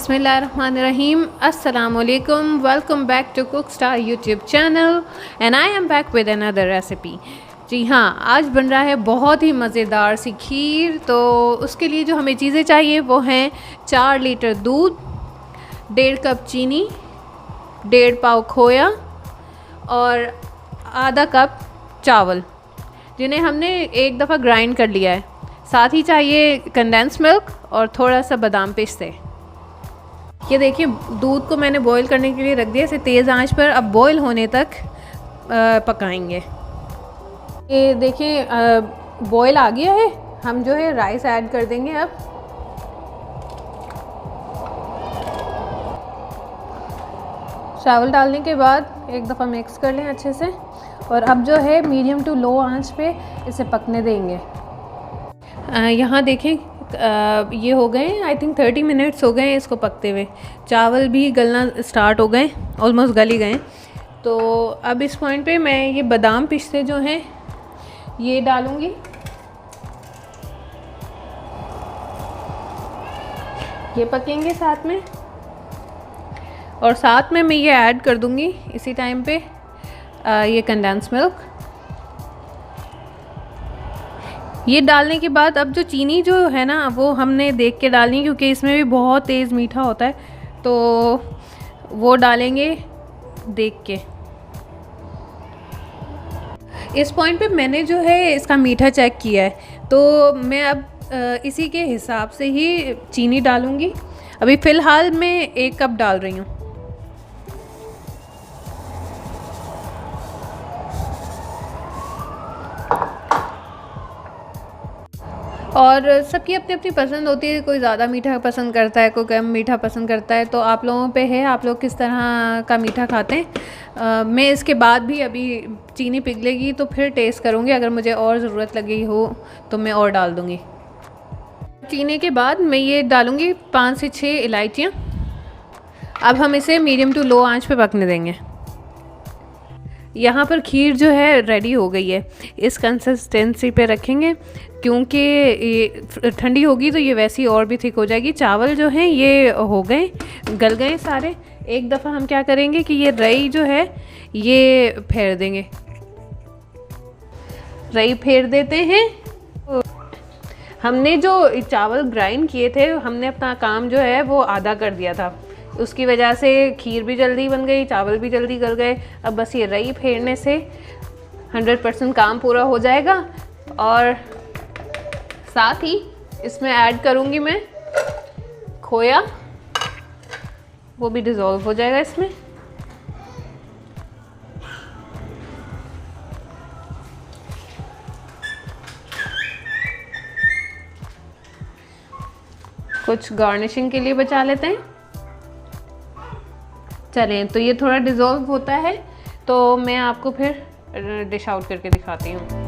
बिस्मिल्लाहिर्रहमानिर्रहीम, अस्सलामुअलैकुम, welcome back to Cook Star YouTube channel and I am back with another recipe. जी हाँ, आज बन रहा है बहुत ही मज़ेदार सी खीर। तो उसके लिए जो हमें चीज़ें चाहिए वो हैं 4 लीटर दूध, 1.5 कप चीनी, 1.5 पाव खोया और आधा कप चावल, जिन्हें हमने एक दफ़ा ग्राइंड कर लिया है। साथ ही चाहिए कंडेंस मिल्क और थोड़ा सा बादाम पिस्ते। ये देखिए, दूध को मैंने बॉईल करने के लिए रख दिया इसे तेज़ आंच पर। अब बॉईल होने तक पकाएंगे। ये देखिए बॉईल आ गया है। हम जो है राइस ऐड कर देंगे। अब चावल डालने के बाद एक दफ़ा मिक्स कर लें अच्छे से और अब जो है मीडियम टू लो आंच पे इसे पकने देंगे। यहाँ देखें ये हो गए, आई थिंक 30 मिनट्स हो गए इसको पकते हुए। चावल भी गलना स्टार्ट हो गए, ऑलमोस्ट गल ही गए। तो अब इस पॉइंट पे मैं ये बादाम पिस्ते जो हैं ये डालूँगी। ये पकेंगे साथ में और साथ में मैं ये ऐड कर दूँगी इसी टाइम पे ये कंडेंस मिल्क। ये डालने के बाद अब जो चीनी जो है ना वो हमने देख के डालनी, क्योंकि इसमें भी बहुत तेज़ मीठा होता है, तो वो डालेंगे देख के। इस पॉइंट पे मैंने जो है इसका मीठा चेक किया है, तो मैं अब इसी के हिसाब से ही चीनी डालूँगी। अभी फ़िलहाल मैं 1 कप डाल रही हूँ। और सबकी अपनी अपनी पसंद होती है, कोई ज़्यादा मीठा पसंद करता है, कोई कम मीठा पसंद करता है। तो आप लोगों पे है, आप लोग किस तरह का मीठा खाते हैं। मैं इसके बाद भी अभी चीनी पिघलेगी तो फिर टेस्ट करूँगी, अगर मुझे और ज़रूरत लगी हो तो मैं और डाल दूँगी। चीनी के बाद मैं ये डालूँगी 5 से 6 इलायचियाँ। अब हम इसे मीडियम टू लो आंच पे पकने देंगे। यहाँ पर खीर जो है रेडी हो गई है। इस कंसिस्टेंसी पे रखेंगे, क्योंकि ये ठंडी होगी तो ये वैसी और भी थिक हो जाएगी। चावल जो हैं ये हो गए, गल गए सारे। एक दफ़ा हम क्या करेंगे कि ये रई जो है ये फेर देंगे। रई फेर देते हैं। हमने जो चावल ग्राइंड किए थे, हमने अपना काम जो है वो आधा कर दिया था। उसकी वजह से खीर भी जल्दी बन गई, चावल भी जल्दी गल गए। अब बस ये रई फेरने से 100% काम पूरा हो जाएगा। और साथ ही इसमें ऐड करूँगी मैं खोया, वो भी डिज़ोल्व हो जाएगा इसमें। कुछ गार्निशिंग के लिए बचा लेते हैं। चलें, तो ये थोड़ा डिज़ोल्व होता है तो मैं आपको फिर डिश आउट करके दिखाती हूँ।